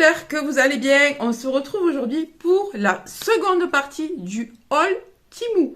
j'espère que vous allez bien. On se retrouve aujourd'hui pour la seconde partie du haul Temu.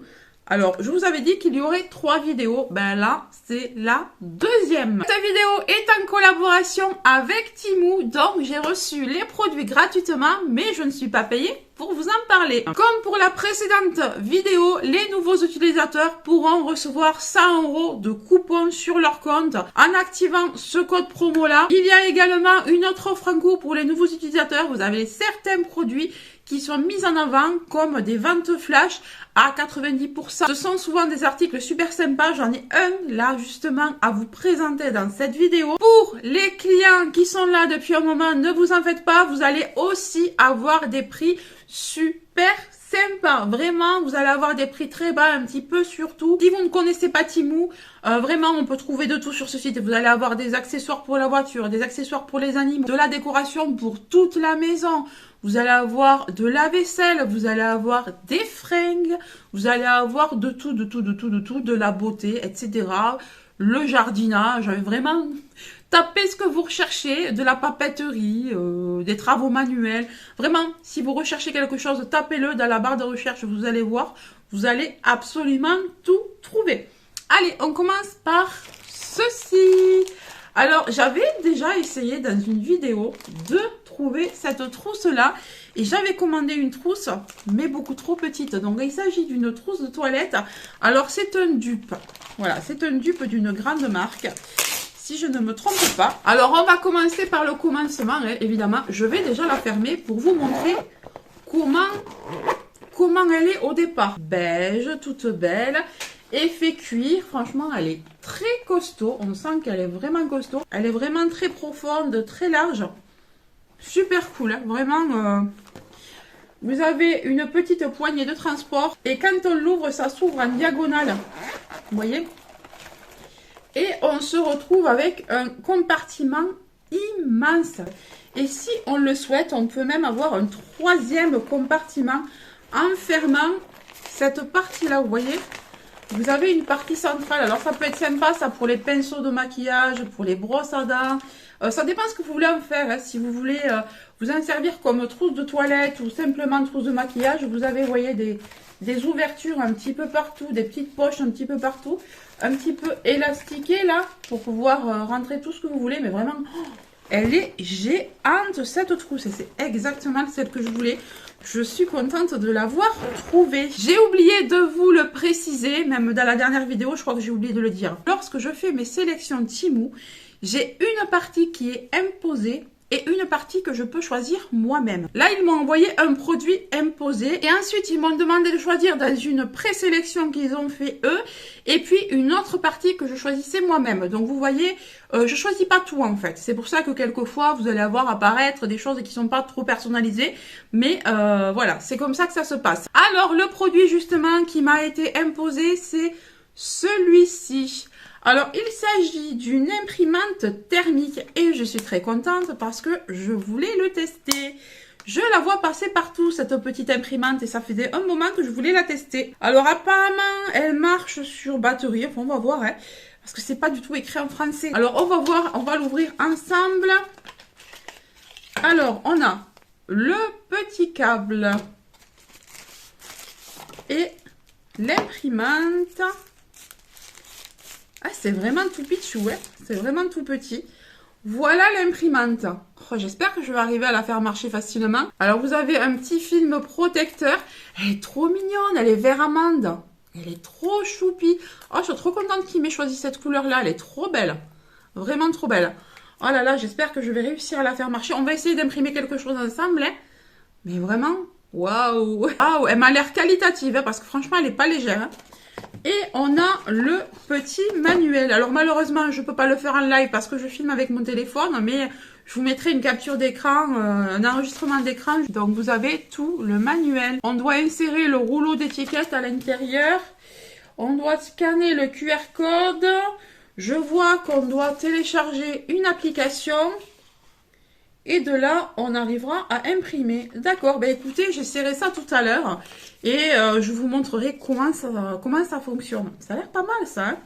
Alors, je vous avais dit qu'il y aurait 3 vidéos. Ben là, c'est la deuxième. Cette vidéo est en collaboration avec Temu. Donc, j'ai reçu les produits gratuitement, mais je ne suis pas payée pour vous en parler. Comme pour la précédente vidéo, les nouveaux utilisateurs pourront recevoir 100 € de coupons sur leur compte en activant ce code promo là. Il y a également une autre offre en cours pour les nouveaux utilisateurs. Vous avez certains produits qui sont mis en avant comme des ventes flash à 90%. Ce sont souvent des articles super sympas. J'en ai un là justement à vous présenter dans cette vidéo. Pour les clients qui sont là depuis un moment, ne vous en faites pas. Vous allez aussi avoir des prix super sympa, vraiment, vous allez avoir des prix très bas, un petit peu surtout. Si vous ne connaissez pas Temu, vraiment, on peut trouver de tout sur ce site. Vous allez avoir des accessoires pour la voiture, des accessoires pour les animaux, de la décoration pour toute la maison. Vous allez avoir de la vaisselle, vous allez avoir des fringues, vous allez avoir de tout, de la beauté, etc. Le jardinage, vraiment... Tapez ce que vous recherchez, de la papeterie, des travaux manuels. Vraiment, si vous recherchez quelque chose, tapez-le dans la barre de recherche, vous allez voir. Vous allez absolument tout trouver. Allez, on commence par ceci. Alors, j'avais déjà essayé dans une vidéo de trouver cette trousse-là. Et j'avais commandé une trousse, mais beaucoup trop petite. Donc, il s'agit d'une trousse de toilette. Alors, c'est un dupe. Voilà, c'est un dupe d'une grande marque. Si je ne me trompe pas. Alors, on va commencer par le commencement, hein, évidemment. Je vais déjà la fermer pour vous montrer comment elle est au départ. Beige, toute belle. Effet cuir. Franchement, elle est très costaud. On sent qu'elle est vraiment costaud. Elle est vraiment très profonde, très large. Super cool, hein, vraiment. Vous avez une petite poignée de transport. Et quand on l'ouvre, ça s'ouvre en diagonale. Vous voyez ? Et on se retrouve avec un compartiment immense. Et si on le souhaite, on peut même avoir un 3e compartiment en fermant cette partie-là. Vous voyez, vous avez une partie centrale. Alors, ça peut être sympa, ça, pour les pinceaux de maquillage, pour les brosses à dents. Ça dépend ce que vous voulez en faire. Hein. Si vous voulez vous en servir comme trousse de toilette ou simplement trousse de maquillage, vous avez, vous voyez, des ouvertures un petit peu partout, des petites poches un petit peu partout, un petit peu élastiquées là, pour pouvoir rentrer tout ce que vous voulez, mais vraiment, elle est géante cette trousse, et c'est exactement celle que je voulais. Je suis contente de l'avoir trouvée. J'ai oublié de vous le préciser, même dans la dernière vidéo, je crois que j'ai oublié de le dire. Lorsque je fais mes sélections Temu, j'ai une partie qui est imposée, et une partie que je peux choisir moi-même. Là, ils m'ont envoyé un produit imposé. Et ensuite, ils m'ont demandé de choisir dans une présélection qu'ils ont fait eux. Et puis, une autre partie que je choisissais moi-même. Donc, vous voyez, je choisis pas tout en fait. C'est pour ça que quelquefois, vous allez avoir apparaître des choses qui sont pas trop personnalisées. Mais voilà, c'est comme ça que ça se passe. Alors, le produit justement qui m'a été imposé, c'est celui-ci. Alors, il s'agit d'une imprimante thermique et je suis très contente parce que je voulais le tester. Je la vois passer partout, cette petite imprimante, et ça faisait un moment que je voulais la tester. Alors, apparemment, elle marche sur batterie. Enfin, on va voir, hein, parce que c'est pas du tout écrit en français. Alors, on va voir, on va l'ouvrir ensemble. Alors, on a le petit câble et l'imprimante. Ah, c'est vraiment tout pitchou, hein. C'est vraiment tout petit. Voilà l'imprimante. Oh, j'espère que je vais arriver à la faire marcher facilement. Alors, vous avez un petit film protecteur. Elle est trop mignonne. Elle est vert amande. Elle est trop choupie. Oh, je suis trop contente qu'il m'ait choisi cette couleur-là. Elle est trop belle. Vraiment trop belle. Oh là là, j'espère que je vais réussir à la faire marcher. On va essayer d'imprimer quelque chose ensemble, hein. Mais vraiment, waouh. Waouh, elle m'a l'air qualitative, hein, parce que franchement, elle n'est pas légère, hein. Et on a le petit manuel. Alors malheureusement, je ne peux pas le faire en live parce que je filme avec mon téléphone, mais je vous mettrai une capture d'écran, un enregistrement d'écran. Donc vous avez tout le manuel. On doit insérer le rouleau d'étiquette à l'intérieur. On doit scanner le QR code. Je vois qu'on doit télécharger une application. Et de là, on arrivera à imprimer. D'accord, ben écoutez, j'essaierai ça tout à l'heure. Et je vous montrerai comment ça fonctionne. Ça a l'air pas mal, ça. Hein,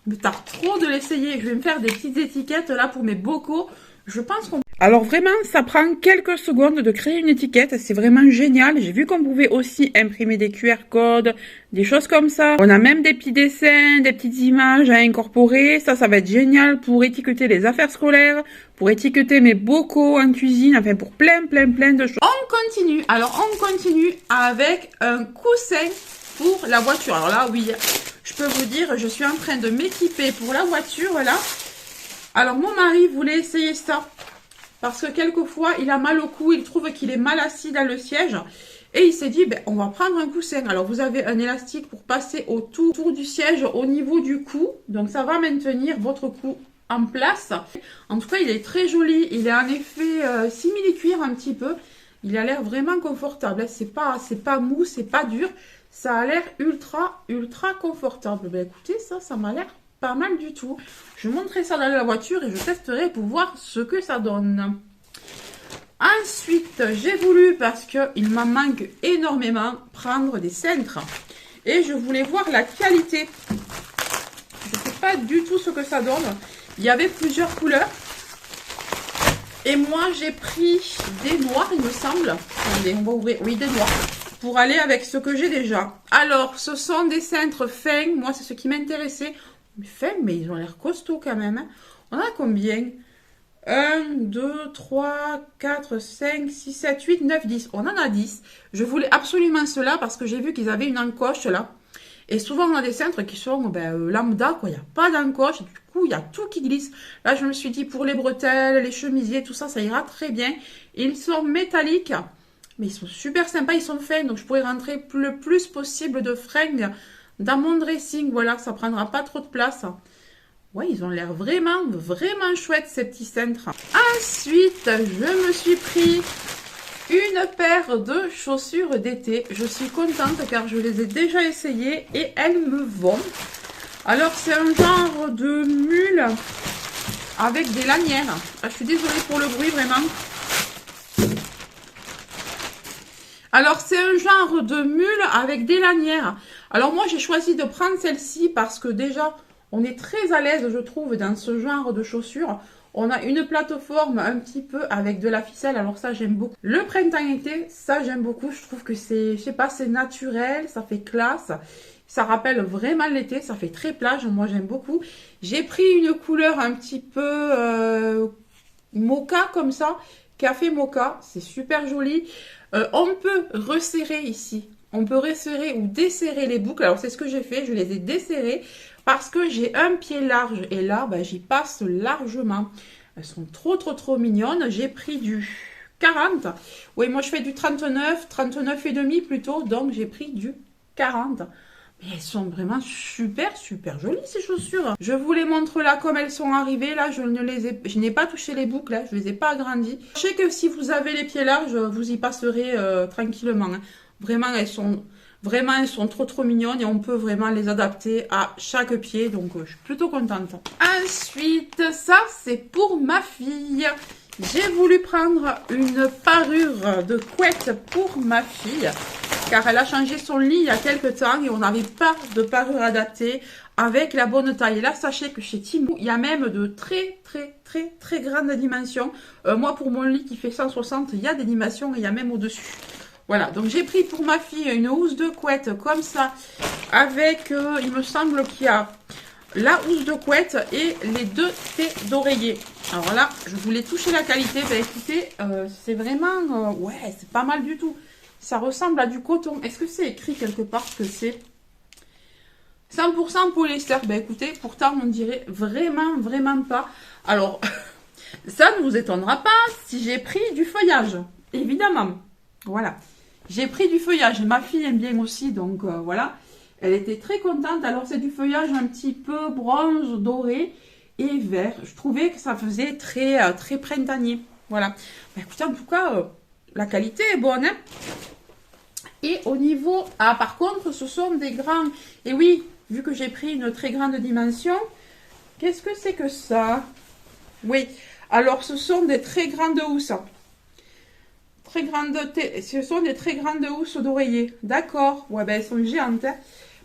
me tarde trop de l'essayer. Je vais me faire des petites étiquettes là pour mes bocaux. Je pense qu'on... Alors vraiment, ça prend quelques secondes de créer une étiquette, c'est vraiment génial. J'ai vu qu'on pouvait aussi imprimer des QR codes, des choses comme ça. On a même des petits dessins, des petites images à incorporer. Ça va être génial pour étiqueter les affaires scolaires, pour étiqueter mes bocaux en cuisine, enfin pour plein de choses. On continue, alors on continue avec un coussin pour la voiture. Alors là, oui, je peux vous dire, je suis en train de m'équiper pour la voiture, là. Alors mon mari voulait essayer ça. Parce que quelquefois, il a mal au cou, il trouve qu'il est mal assis dans le siège. Et il s'est dit, ben, on va prendre un coussin. Alors, vous avez un élastique pour passer autour du siège au niveau du cou. Donc, ça va maintenir votre cou en place. En tout cas, il est très joli. Il est en effet simili-cuir un petit peu. Il a l'air vraiment confortable. C'est pas mou, c'est pas dur. Ça a l'air ultra confortable. Ben, écoutez, ça m'a l'air pas mal du tout. Je montrerai ça dans la voiture et je testerai pour voir ce que ça donne. Ensuite, j'ai voulu, parce qu'il m'en manque énormément, prendre des cintres. Et je voulais voir la qualité. Je ne sais pas du tout ce que ça donne. Il y avait plusieurs couleurs. Et moi, j'ai pris des noirs, il me semble. Attendez, on va ouvrir. Oui, des noirs. Pour aller avec ce que j'ai déjà. Alors, ce sont des cintres fins. Moi, c'est ce qui m'intéressait. Fins, mais ils ont l'air costauds quand même. Hein. On a combien? 1, 2, 3, 4, 5, 6, 7, 8, 9, 10. On en a 10. Je voulais absolument cela parce que j'ai vu qu'ils avaient une encoche là. Et souvent, on a des cintres qui sont lambda, quoi. Il n'y a pas d'encoche. Du coup, il y a tout qui glisse. Là, je me suis dit, pour les bretelles, les chemisiers, tout ça, ça ira très bien. Ils sont métalliques. Mais ils sont super sympas. Ils sont fins. Donc, je pourrais rentrer le plus possible de fringues dans mon dressing. Voilà, ça prendra pas trop de place. Ouais, ils ont l'air vraiment chouettes, ces petits cintres. Ensuite, je me suis pris une paire de chaussures d'été. Je suis contente car je les ai déjà essayées et elles me vont. Alors, c'est un genre de mule avec des lanières. Ah, je suis désolée pour le bruit, vraiment. Alors, c'est un genre de mule avec des lanières. Alors, moi, j'ai choisi de prendre celle-ci parce que déjà, on est très à l'aise, je trouve, dans ce genre de chaussures. On a une plateforme un petit peu avec de la ficelle. Alors, ça, j'aime beaucoup. Le printemps-été, ça, j'aime beaucoup. Je trouve que c'est, je sais pas, c'est naturel, ça fait classe. Ça rappelle vraiment l'été, ça fait très plage. Moi, j'aime beaucoup. J'ai pris une couleur un petit peu mocha, comme ça. Café mocha, c'est super joli. On peut resserrer ici. On peut resserrer ou desserrer les boucles. Alors, c'est ce que j'ai fait. Je les ai desserrées parce que j'ai un pied large. Et là, j'y passe largement. Elles sont trop mignonnes. J'ai pris du 40. Oui, moi, je fais du 39 et demi plutôt. Donc, j'ai pris du 40. Mais elles sont vraiment super jolies, ces chaussures. Je vous les montre là comme elles sont arrivées. Là, je n'ai pas touché les boucles. Là, je ne les ai pas agrandies. Je sais que si vous avez les pieds larges, vous y passerez tranquillement. Hein. Vraiment, elles sont trop mignonnes et on peut vraiment les adapter à chaque pied. Donc, je suis plutôt contente. Ensuite, ça, c'est pour ma fille. J'ai voulu prendre une parure de couette pour ma fille. Car elle a changé son lit il y a quelques temps et on n'avait pas de parure adaptée avec la bonne taille. Et là, sachez que chez Temu, il y a même de très grandes dimensions. Moi, pour mon lit qui fait 160, il y a des dimensions et il y a même au-dessus. Voilà, donc j'ai pris pour ma fille une housse de couette comme ça, avec, il me semble qu'il y a la housse de couette et les deux thés d'oreiller. Alors là, je voulais toucher la qualité. Écoutez, c'est vraiment, ouais, c'est pas mal du tout. Ça ressemble à du coton. Est-ce que c'est écrit quelque part que c'est 100% polyester? Écoutez, pourtant, on dirait vraiment pas. Alors, ça ne vous étonnera pas si j'ai pris du feuillage, évidemment. Voilà. J'ai pris du feuillage. Ma fille aime bien aussi, donc voilà. Elle était très contente. Alors, c'est du feuillage un petit peu bronze, doré et vert. Je trouvais que ça faisait très printanier. Voilà. Écoutez, en tout cas, la qualité est bonne. Hein. Et au niveau... Ah, par contre, ce sont des grands... Et oui, vu que j'ai pris une très grande dimension, qu'est-ce que c'est que ça? Oui. Alors, ce sont des très grandes housses. Ce sont des très grandes housses d'oreiller. D'accord. Ouais, elles sont géantes. Hein.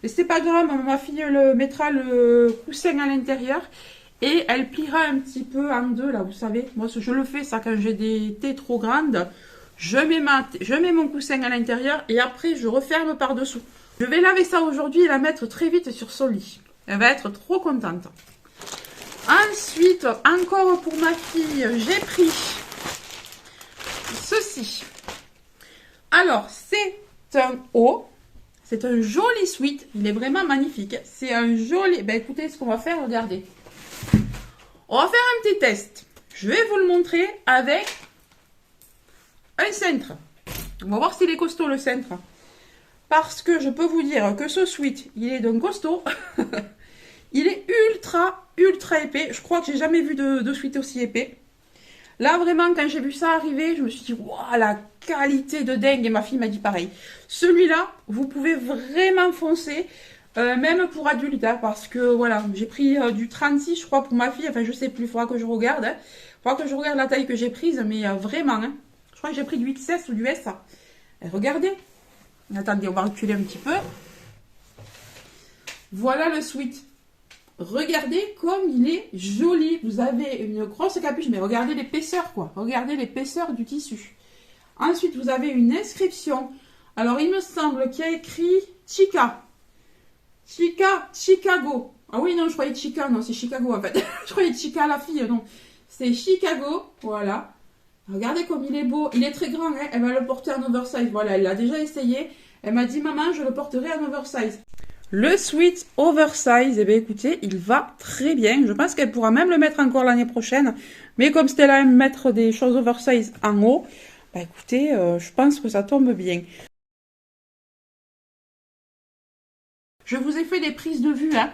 Mais c'est pas grave, ma fille mettra le coussin à l'intérieur. Et elle pliera un petit peu en deux, là, vous savez. Moi, je le fais, ça, quand j'ai des thés trop grandes. Je mets mon coussin à l'intérieur et après, je referme par-dessous. Je vais laver ça aujourd'hui et la mettre très vite sur son lit. Elle va être trop contente. Ensuite, encore pour ma fille, j'ai pris ceci. Alors, c'est un haut. C'est un joli sweat. Il est vraiment magnifique. C'est un joli... Ben, écoutez, ce qu'on va faire, regardez. On va faire un petit test. Je vais vous le montrer avec un cintre. On va voir s'il est costaud, le cintre. Parce que je peux vous dire que ce sweat, il est d'un costaud. Il est ultra épais. Je crois que j'ai jamais vu de sweat aussi épais. Là, vraiment, quand j'ai vu ça arriver, je me suis dit, waouh, la qualité de dingue. Et ma fille m'a dit pareil. Celui-là, vous pouvez vraiment foncer. Même pour adultes, hein, parce que voilà, j'ai pris du 36, je crois, pour ma fille. Enfin, je sais plus, il faudra que je regarde. Hein. Il faudra que je regarde la taille que j'ai prise, mais vraiment, hein, je crois que j'ai pris du XS ou du S. Et regardez. Attendez, on va reculer un petit peu. Voilà le sweat. Regardez comme il est joli. Vous avez une grosse capuche, mais regardez l'épaisseur, quoi. Regardez l'épaisseur du tissu. Ensuite, vous avez une inscription. Alors, il me semble qu'il y a écrit Chica. Chicago. Ah oui, non, je croyais Chica, non, c'est Chicago en fait. Je croyais Chica la fille, non. C'est Chicago, voilà. Regardez comme il est beau. Il est très grand, hein. Elle va le porter en oversize. Voilà, elle l'a déjà essayé. Elle m'a dit, maman, je le porterai en oversize. Le sweat oversize, eh bien écoutez, il va très bien. Je pense qu'elle pourra même le mettre encore l'année prochaine. Mais comme Stella aime mettre des choses oversize en haut, bah écoutez, je pense que ça tombe bien. Je vous ai fait des prises de vue hein,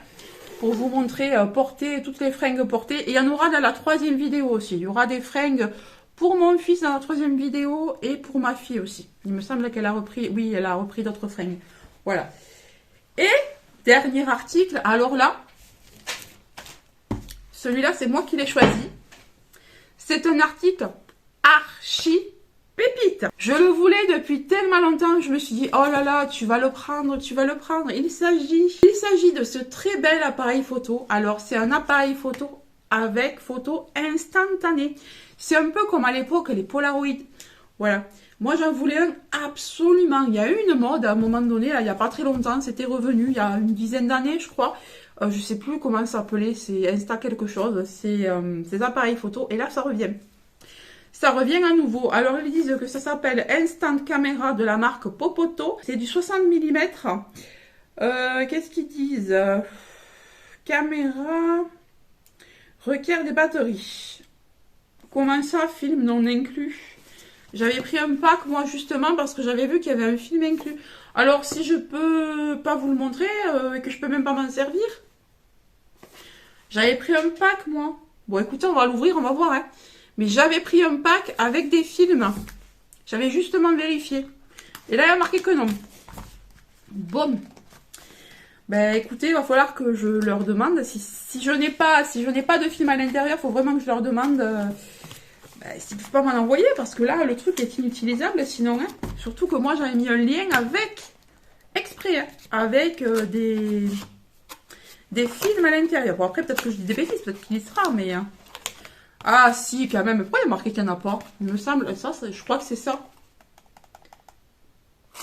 pour vous montrer porter toutes les fringues portées. Et il y en aura dans la troisième vidéo aussi. Il y aura des fringues pour mon fils dans la troisième vidéo et pour ma fille aussi. Il me semble qu'elle a repris, oui, elle a repris d'autres fringues. Voilà. Et dernier article, alors là, celui-là c'est moi qui l'ai choisi. C'est un article archi pépite. Je le voulais depuis tellement longtemps, je me suis dit, oh là là, tu vas le prendre, tu vas le prendre. Il s'agit de ce très bel appareil photo. Alors, c'est un appareil photo avec photo instantanée. C'est un peu comme à l'époque, les Polaroid. Voilà. Moi, j'en voulais un absolument. Il y a eu une mode à un moment donné, là, il n'y a pas très longtemps, c'était revenu, il y a une dizaine d'années, je crois. Je sais plus comment ça s'appelait, c'est Insta quelque chose, c'est ces appareils photo, et là, ça revient. Ça revient à nouveau. Alors, ils disent que ça s'appelle Instant Camera de la marque Popoto. C'est du 60 mm. Qu'est-ce qu'ils disent? Caméra requiert des batteries. Comment ça, film non inclus? J'avais pris un pack, moi, justement, parce que j'avais vu qu'il y avait un film inclus. Alors, si je peux pas vous le montrer, et que je peux même pas m'en servir. J'avais pris un pack, moi. Bon, écoutez, on va l'ouvrir, on va voir, hein. Mais j'avais pris un pack avec des films. J'avais justement vérifié. Et là, il y a marqué que non. Bon. Ben, écoutez, il va falloir que je leur demande. Si je n'ai pas de film à l'intérieur, il faut vraiment que je leur demande s'ils ne peuvent pas m'en envoyer. Parce que là, le truc est inutilisable sinon. Hein. Surtout que moi, j'avais mis un lien avec, exprès, hein, avec des films à l'intérieur. Bon, après, peut-être que je dis des bêtises, peut-être qu'il y sera, mais... Hein. Ah si, quand même. Pourquoi il y a marqué qu'il n'y en a pas? Il me semble, ça, je crois que c'est ça.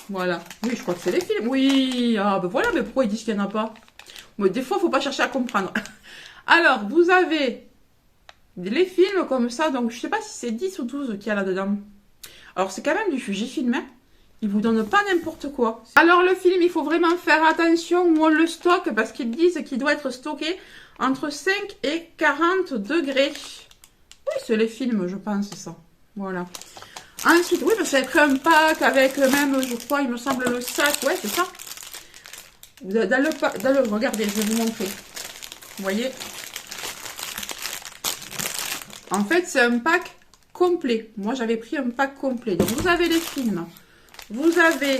Voilà. Oui, je crois que c'est les films. Oui, ah ben voilà, mais pourquoi ils disent qu'il n'y en a pas? Mais des fois, il ne faut pas chercher à comprendre. Alors, vous avez les films comme ça. Donc, je ne sais pas si c'est 10 ou 12 qu'il y a là-dedans. Alors, c'est quand même du Fujifilm. Hein. Ils ne vous donnent pas n'importe quoi. Alors, le film, il faut vraiment faire attention où on le stocke parce qu'ils disent qu'il doit être stocké entre 5 et 40 degrés. Oui, c'est les films, je pense, ça. Voilà. Ensuite, oui, parce que j'avais pris un pack avec même, je crois, il me semble, le sac. Ouais, c'est ça. Regardez, je vais vous montrer. Vous voyez? En fait, c'est un pack complet. Moi, j'avais pris un pack complet. Donc, vous avez les films. Vous avez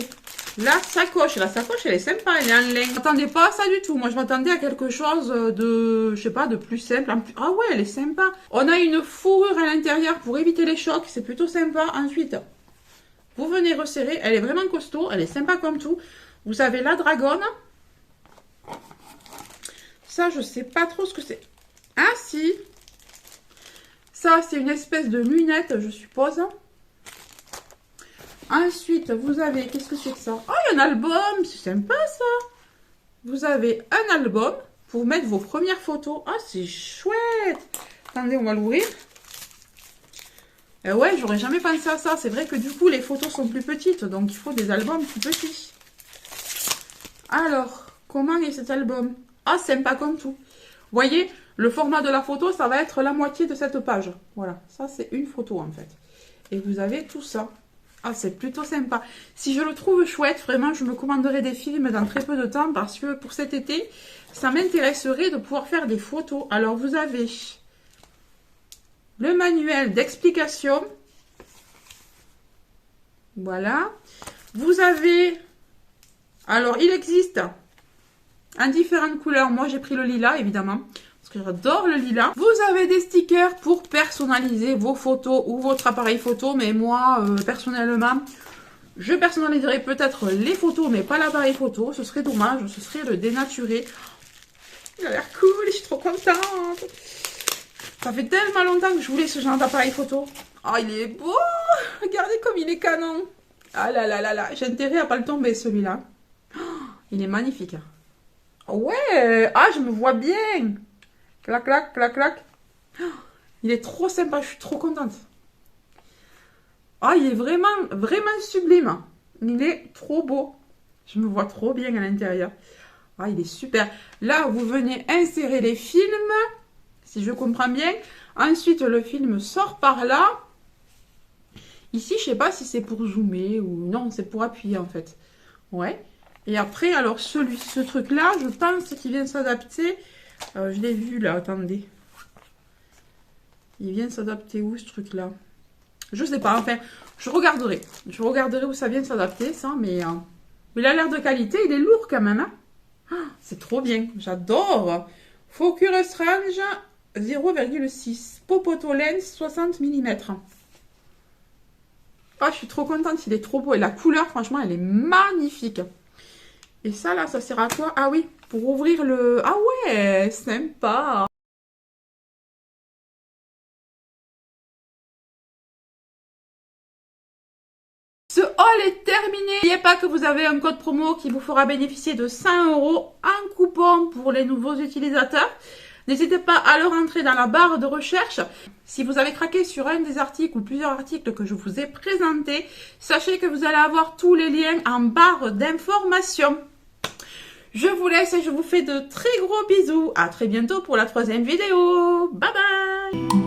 la sacoche. La sacoche, elle est sympa. Elle est en laine. Je m'attendais pas à ça du tout. Moi, je m'attendais à quelque chose de, je sais pas, de plus simple. Ah ouais, elle est sympa. On a une fourrure à l'intérieur pour éviter les chocs. C'est plutôt sympa. Ensuite, vous venez resserrer. Elle est vraiment costaud. Elle est sympa comme tout. Vous avez la dragonne. Ça, je sais pas trop ce que c'est. Ah si. Ça, c'est une espèce de lunette, je suppose. Ensuite, vous avez... Qu'est-ce que c'est que ça? Oh, il y a un album. C'est sympa, ça. Vous avez un album pour mettre vos premières photos. Ah, c'est chouette. Attendez, on va l'ouvrir. Ouais, j'aurais jamais pensé à ça. C'est vrai que du coup, les photos sont plus petites. Donc, il faut des albums plus petits. Alors, comment est cet album? Ah, sympa comme tout. Vous voyez, le format de la photo, ça va être la moitié de cette page. Voilà, ça, c'est une photo, en fait. Et vous avez tout ça. Ah, c'est plutôt sympa. Si je le trouve chouette, vraiment, je me commanderai des films dans très peu de temps parce que pour cet été, ça m'intéresserait de pouvoir faire des photos. Alors, vous avez le manuel d'explication. Voilà. Vous avez... Alors, il existe en différentes couleurs. Moi, j'ai pris le lilas, évidemment, parce que j'adore le lilas. Vous avez des stickers pour personnaliser vos photos ou votre appareil photo. Mais moi, personnellement, je personnaliserai peut-être les photos, mais pas l'appareil photo. Ce serait dommage, ce serait le dénaturer. Il a l'air cool, je suis trop contente. Ça fait tellement longtemps que je voulais ce genre d'appareil photo. Oh, il est beau. Regardez comme il est canon. Ah là là là là, j'ai intérêt à pas le tomber celui-là. Oh, il est magnifique. Ouais, ah, je me vois bien. Clac, clac, clac, clac. Oh, il est trop sympa, je suis trop contente. Ah, il est vraiment, vraiment sublime. Il est trop beau. Je me vois trop bien à l'intérieur. Ah, il est super. Là, vous venez insérer les films, si je comprends bien. Ensuite, le film sort par là. Ici, je sais pas si c'est pour zoomer ou non, c'est pour appuyer en fait. Ouais. Et après, alors ce truc-là, je pense qu'il vient s'adapter. Je l'ai vu là, attendez. Il vient s'adapter où ce truc-là? Je sais pas, enfin, je regarderai. Je regarderai où ça vient s'adapter, ça, mais il a l'air de qualité, il est lourd quand même. Hein. Ah, c'est trop bien, j'adore. Focus range 0,6. Popoto lens 60 mm. Ah, je suis trop contente, il est trop beau. Et la couleur, franchement, elle est magnifique. Et ça, là, ça sert à quoi? Ah oui, pour ouvrir le... Ah ouais, sympa. Ce haul est terminé. N'oubliez pas que vous avez un code promo qui vous fera bénéficier de 100 € en coupon pour les nouveaux utilisateurs. N'hésitez pas à le rentrer dans la barre de recherche. Si vous avez craqué sur un des articles ou plusieurs articles que je vous ai présentés, sachez que vous allez avoir tous les liens en barre d'information. Je vous laisse et je vous fais de très gros bisous. À très bientôt pour la 3e vidéo. Bye bye!